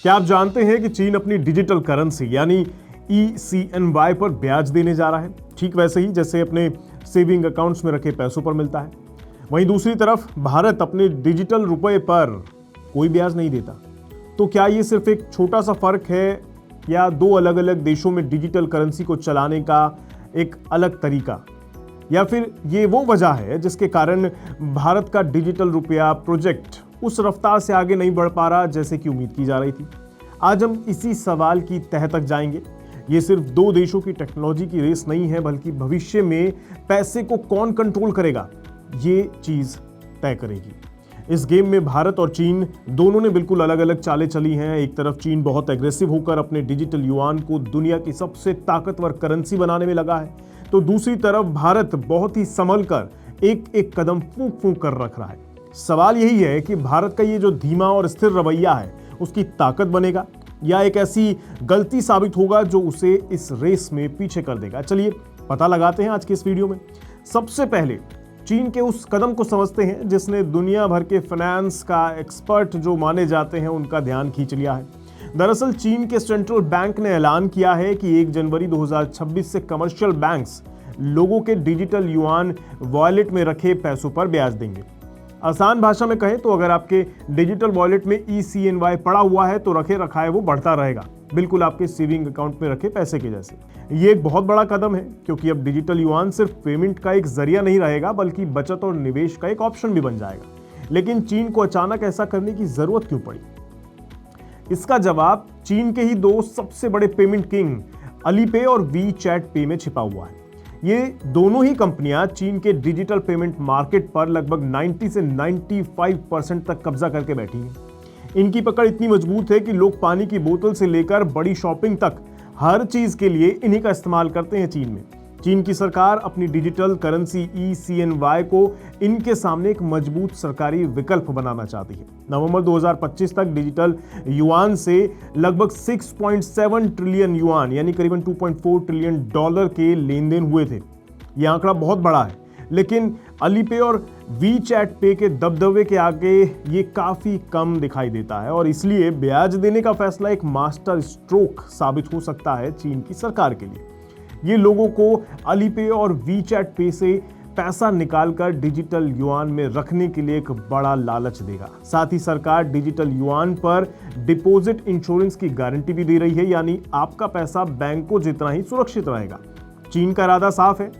क्या आप जानते हैं कि चीन अपनी डिजिटल करेंसी यानी ECNY पर ब्याज देने जा रहा है, ठीक वैसे ही जैसे अपने सेविंग अकाउंट्स में रखे पैसों पर मिलता है। वहीं दूसरी तरफ भारत अपने डिजिटल रुपए पर कोई ब्याज नहीं देता। तो क्या ये सिर्फ एक छोटा सा फर्क है या दो अलग अलग देशों में डिजिटल करेंसी को चलाने का एक अलग तरीका, या फिर ये वो वजह है जिसके कारण भारत का डिजिटल रुपया प्रोजेक्ट उस रफ्तार से आगे नहीं बढ़ पा रहा जैसे कि उम्मीद की जा रही थी। आज हम इसी सवाल की तह तक जाएंगे। ये सिर्फ दो देशों की टेक्नोलॉजी की रेस नहीं है, बल्कि भविष्य में पैसे को कौन कंट्रोल करेगा ये चीज तय करेगी। इस गेम में भारत और चीन दोनों ने बिल्कुल अलग अलग चालें चली हैं। एक तरफ चीन बहुत एग्रेसिव होकर अपने डिजिटल युआन को दुनिया की सबसे ताकतवर करेंसी बनाने में लगा है, तो दूसरी तरफ भारत बहुत ही संभल कर एक एक कदम फूंक फूंक कर रख रहा है। सवाल यही है कि भारत का ये जो धीमा और स्थिर रवैया है उसकी ताकत बनेगा या एक ऐसी गलती साबित होगा जो उसे इस रेस में पीछे कर देगा। चलिए पता लगाते हैं आज के इस वीडियो में। सबसे पहले चीन के उस कदम को समझते हैं जिसने दुनिया भर के फाइनेंस का एक्सपर्ट जो माने जाते हैं उनका ध्यान खींच लिया है। दरअसल चीन के सेंट्रल बैंक ने ऐलान किया है कि 1 जनवरी 2026 से कमर्शियल बैंक्स लोगों के डिजिटल युआन वॉलेट में रखे पैसों पर ब्याज देंगे। आसान भाषा में कहें तो अगर आपके डिजिटल वॉलेट में ECNY पड़ा हुआ है तो रखे रखाए वो बढ़ता रहेगा, बिल्कुल आपके सेविंग अकाउंट में रखे पैसे के जैसे। ये एक बहुत बड़ा कदम है क्योंकि अब डिजिटल युआन सिर्फ पेमेंट का एक जरिया नहीं रहेगा बल्कि बचत और निवेश का एक ऑप्शन भी बन जाएगा। लेकिन चीन को अचानक ऐसा करने की जरूरत क्यों पड़ी? इसका जवाब चीन के ही दो सबसे बड़े पेमेंट किंग अलीपे और WeChat पे में छिपा हुआ है। ये दोनों ही कंपनियां चीन के डिजिटल पेमेंट मार्केट पर लगभग 90 से 95% तक कब्जा करके बैठी हैं। इनकी पकड़ इतनी मजबूत है कि लोग पानी की बोतल से लेकर बड़ी शॉपिंग तक हर चीज के लिए इन्हीं का इस्तेमाल करते हैं चीन में। चीन की सरकार अपनी डिजिटल करेंसी ECNY को इनके सामने एक मजबूत सरकारी विकल्प बनाना चाहती है। नवंबर 2025 तक डिजिटल युआन से लगभग 6.7 ट्रिलियन युआन यानी करीबन $2.4 ट्रिलियन के लेन देन हुए थे। यह आंकड़ा बहुत बड़ा है, लेकिन अलीपे और WeChat पे के दबदबे के आगे ये काफी कम दिखाई देता है और इसलिए ब्याज देने का फैसला एक मास्टर स्ट्रोक साबित हो सकता है चीन की सरकार के लिए। ये लोगों को अलीपे और WeChat पे से पैसा निकालकर डिजिटल युआन में रखने के लिए एक बड़ा लालच देगा। साथ ही सरकार डिजिटल युआन पर डिपॉजिट इंश्योरेंस की गारंटी भी दे रही है, यानी आपका पैसा बैंकों जितना ही सुरक्षित रहेगा। चीन का इरादा साफ है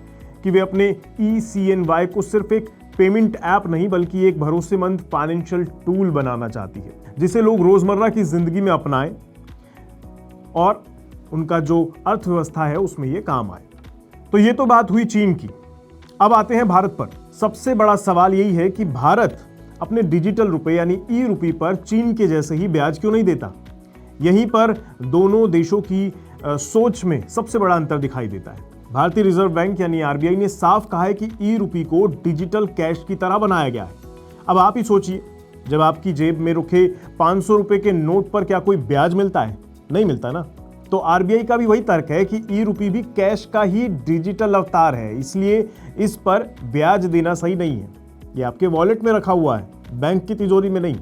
कि वे अपने ECNY को सिर्फ एक पेमेंट ऐप नहीं बल्कि एक भरोसेमंद फाइनेंशियल टूल बनाना चाहती है जिसे लोग रोजमर्रा की जिंदगी में अपनाएं और उनका जो अर्थव्यवस्था है उसमें ये काम आए। तो ये तो बात हुई चीन की। अब आते हैं भारत पर। सबसे बड़ा सवाल यही है कि भारत अपने डिजिटल रुपए यानी ई-रुपये पर चीन के जैसे ही ब्याज क्यों नहीं देता? यहीं पर दोनों देशों की सोच में सबसे बड़ा अंतर दिखाई देता है। भारतीय रिजर्व बैंक यानी RBI ने साफ कहा है कि ई-रुपये को डिजिटल कैश की तरह बनाया गया है। अब आप ही सोचिए, जब आपकी जेब में रुके 500 रुपए के नोट पर क्या कोई ब्याज मिलता है? नहीं मिलता ना। तो RBI का भी वही तर्क है कि ई-रुपये भी कैश का ही डिजिटल अवतार है, इसलिए इस पर ब्याज देना सही नहीं है। ये आपके वॉलेट में रखा हुआ है, बैंक की तिजोरी में नहीं।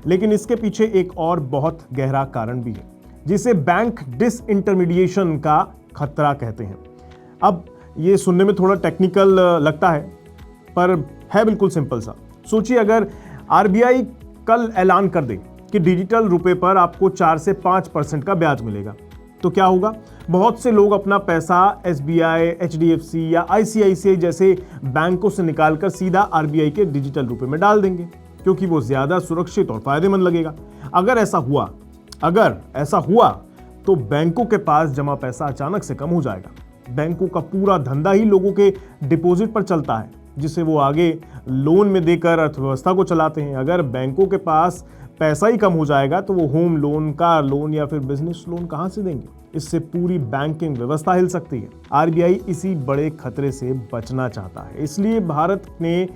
लेकिन इसके पीछे एक और बहुत गहरा कारण भी है जिसे बैंक डिसइंटरमीडिएशन का खतरा कहते हैं। अब ये सुनने में थोड़ा टेक्निकल लगता है पर है बिल्कुल सिंपल सा। सोचिए अगर RBI कल ऐलान कर दे कि डिजिटल रुपए पर आपको 4 से 5% का ब्याज मिलेगा, तो क्या होगा? बहुत से लोग अपना पैसा SBI, HDFC या ICICI जैसे बैंकों से निकालकर सीधा RBI के डिजिटल रुपए में डाल देंगे क्योंकि वो ज्यादा सुरक्षित और फायदेमंद लगेगा। अगर ऐसा हुआ तो बैंकों के पास जमा पैसा अचानक से कम हो जाएगा। बैंकों का पूरा धंधा ही लोगों के डिपॉजिट पर चलता है जिसे वो आगे लोन में देकर अर्थव्यवस्था को चलाते हैं। अगर बैंकों के पास पैसा ही कम हो जाएगा तो वो होम लोन, कार लोन या फिर बिजनेस लोन कहां से देंगे? इससे पूरी बैंकिंग व्यवस्था हिल सकती है। RBI इसी बड़े खतरे से बचना चाहता है, इसलिए भारत ने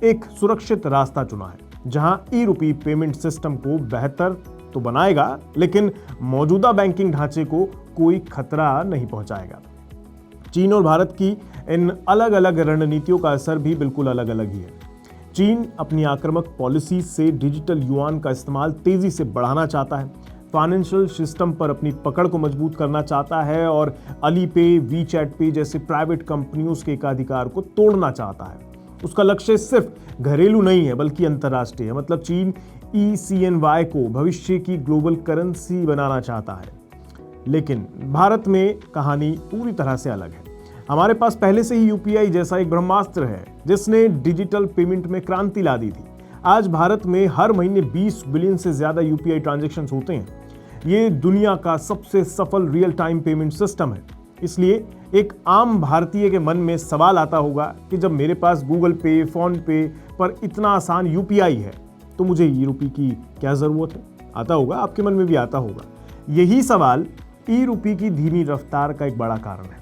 एक सुरक्षित रास्ता चुना है जहां ई-रुपये पेमेंट सिस्टम को बेहतर तो बनाएगा लेकिन मौजूदा बैंकिंग ढांचे को कोई खतरा नहीं पहुंचाएगा। चीन और भारत की इन अलग अलग रणनीतियों का असर भी बिल्कुल अलग अलग ही है। चीन अपनी आक्रामक पॉलिसी से डिजिटल युआन का इस्तेमाल तेजी से बढ़ाना चाहता है। फाइनेंशियल सिस्टम पर अपनी पकड़ को मजबूत करना चाहता है और अलीपे, वीचैट पे जैसे प्राइवेट कंपनियों के एकाधिकार को तोड़ना चाहता है। उसका लक्ष्य सिर्फ घरेलू नहीं है बल्कि अंतर्राष्ट्रीय है। मतलब चीन ECNY को भविष्य की ग्लोबल करेंसी बनाना चाहता है। लेकिन भारत में कहानी पूरी तरह से अलग है। हमारे पास पहले से ही UPI जैसा एक ब्रह्मास्त्र है जिसने डिजिटल पेमेंट में क्रांति ला दी थी। आज भारत में हर महीने 20 बिलियन से ज्यादा UPI ट्रांजैक्शन होते हैं। ये दुनिया का सबसे सफल रियल टाइम पेमेंट सिस्टम है। इसलिए एक आम भारतीय के मन में सवाल आता होगा कि जब मेरे पास गूगल पे, फोन पे पर इतना आसान UPI है तो मुझे ई-रूपी की क्या जरूरत है? आता होगा, आपके मन में भी आता होगा। यही सवाल ई-रूपी की धीमी रफ्तार का एक बड़ा कारण है।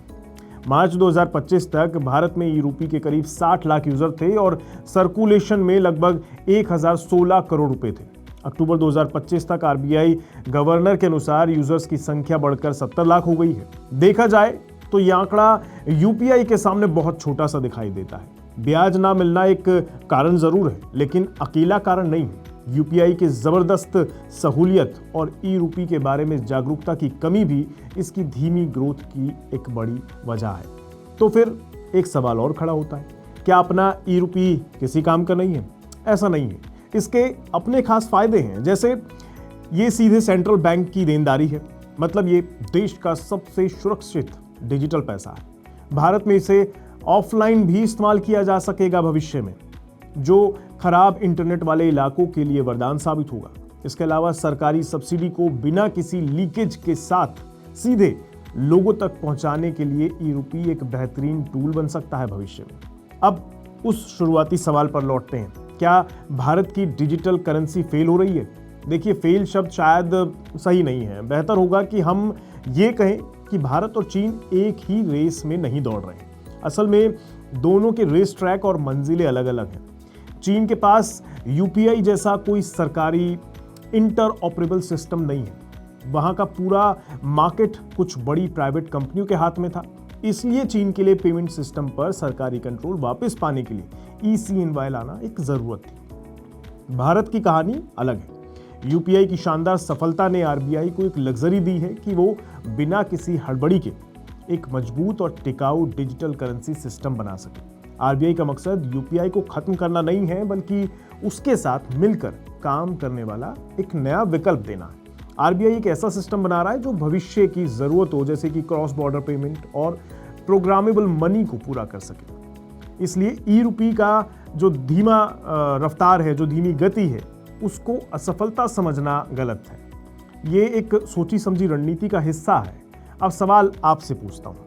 मार्च 2025 तक भारत में ई-रूपी के करीब 60 लाख यूजर थे और सर्कुलेशन में लगभग 1016 करोड़ रुपए थे। अक्टूबर 2025 तक RBI गवर्नर के अनुसार यूजर्स की संख्या बढ़कर 70 लाख हो गई है। देखा जाए तो यह आंकड़ा UPI के सामने बहुत छोटा सा दिखाई देता है। ब्याज ना मिलना एक कारण जरूर है, लेकिन अकेला कारण नहीं है। UPI की जबरदस्त सहूलियत और ई-रूपी के बारे में जागरूकता की कमी भी इसकी धीमी ग्रोथ की एक बड़ी वजह है। तो फिर एक सवाल और खड़ा होता है, क्या अपना ई-रूपी किसी काम का नहीं है? ऐसा नहीं है। इसके अपने खास फायदे हैं। जैसे ये सीधे सेंट्रल बैंक की देनदारी है। मतलब ये देश का सबसे सुरक्षित डिजिटल पैसा है। भारत में इसे ऑफलाइन भी इस्तेमाल किया जा सकेगा भविष्य में, जो खराब इंटरनेट वाले इलाकों के लिए वरदान साबित होगा। इसके अलावा सरकारी सब्सिडी को बिना किसी लीकेज के साथ सीधे लोगों तक पहुंचाने के लिए ई-रूपी एक बेहतरीन टूल बन सकता है भविष्य में। अब उस शुरुआती सवाल पर लौटते हैं, क्या भारत की डिजिटल करेंसी फेल हो रही है? देखिए, फेल शब्द शायद सही नहीं है। बेहतर होगा कि हम ये कहें कि भारत और चीन एक ही रेस में नहीं दौड़ रहे हैं। असल में दोनों के रेस ट्रैक और मंजिलें अलग अलग हैं। चीन के पास UPI जैसा कोई सरकारी इंटरऑपरेबल सिस्टम नहीं है। वहां का पूरा मार्केट कुछ बड़ी प्राइवेट कंपनियों के हाथ में था। इसलिए चीन के लिए पेमेंट सिस्टम पर सरकारी कंट्रोल वापस पाने के लिए ECNY लाना एक जरूरत थी। भारत की कहानी अलग है। UPI की शानदार सफलता ने RBI को एक लग्जरी दी है कि वो बिना किसी हड़बड़ी के एक मजबूत और टिकाऊ डिजिटल करेंसी सिस्टम बना सके। RBI का मकसद UPI को खत्म करना नहीं है, बल्कि उसके साथ मिलकर काम करने वाला एक नया विकल्प देना है। RBI एक ऐसा सिस्टम बना रहा है जो भविष्य की जरूरत हो, जैसे कि क्रॉस बॉर्डर पेमेंट और प्रोग्रामेबल मनी को पूरा कर सके। इसलिए ई-रूपी का जो धीमा रफ्तार है, जो धीमी गति है, उसको असफलता समझना गलत है। ये एक सोची समझी रणनीति का हिस्सा है। अब सवाल आपसे पूछता हूं,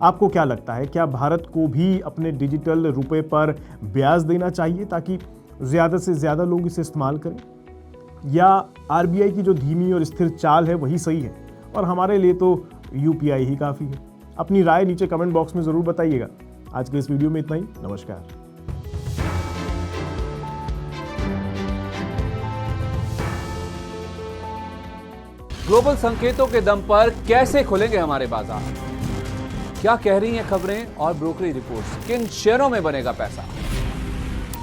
आपको क्या लगता है, क्या भारत को भी अपने डिजिटल रुपए पर ब्याज देना चाहिए ताकि ज्यादा से ज्यादा लोग इसे इस्तेमाल करें? या RBI की जो धीमी और स्थिर चाल है वही सही है और हमारे लिए तो UPI ही काफी है? अपनी राय नीचे कमेंट बॉक्स में जरूर बताइएगा। आज के इस वीडियो में इतना ही। नमस्कार। ग्लोबल संकेतों के दम पर कैसे खुलेंगे हमारे बाजार? क्या कह रही हैं खबरें और ब्रोकरेज रिपोर्ट्स? किन शेयरों में बनेगा पैसा?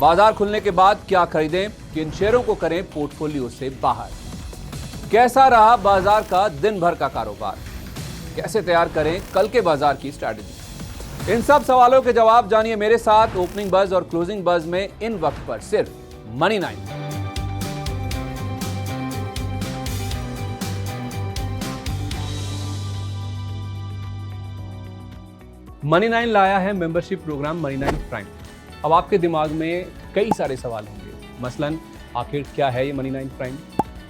बाजार खुलने के बाद क्या खरीदें, किन शेयरों को करें पोर्टफोलियो से बाहर? कैसा रहा बाजार का दिन भर का कारोबार? कैसे तैयार करें कल के बाजार की स्ट्रैटेजी? इन सब सवालों के जवाब जानिए मेरे साथ ओपनिंग बज और क्लोजिंग बज में, इन वक्त पर सिर्फ मनी 9। मनी 9 लाया है मेंबरशिप प्रोग्राम मनी 9 प्राइम। अब आपके दिमाग में कई सारे सवाल होंगे, मसलन आखिर क्या है ये मनी 9 प्राइम?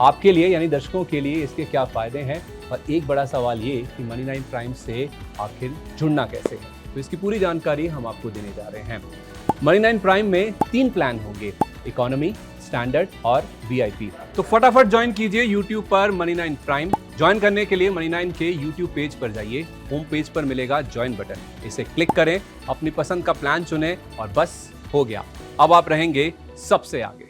आपके लिए यानी दर्शकों के लिए इसके क्या फायदे हैं? और एक बड़ा सवाल ये कि मनी 9 प्राइम से आखिर जुड़ना कैसे है? तो इसकी पूरी जानकारी हम आपको देने जा रहे हैं। मनी 9 प्राइम में 3 प्लान होंगे, इकोनॉमी, स्टैंडर्ड और VIP। तो फटाफट ज्वाइन कीजिए YouTube पर मनी 9 प्राइम। ज्वाइन करने के लिए मनी 9 के YouTube पेज पर जाइए। होम पेज पर मिलेगा ज्वाइन बटन, इसे क्लिक करें, अपनी पसंद का प्लान चुनें और बस हो गया, अब आप रहेंगे सबसे आगे।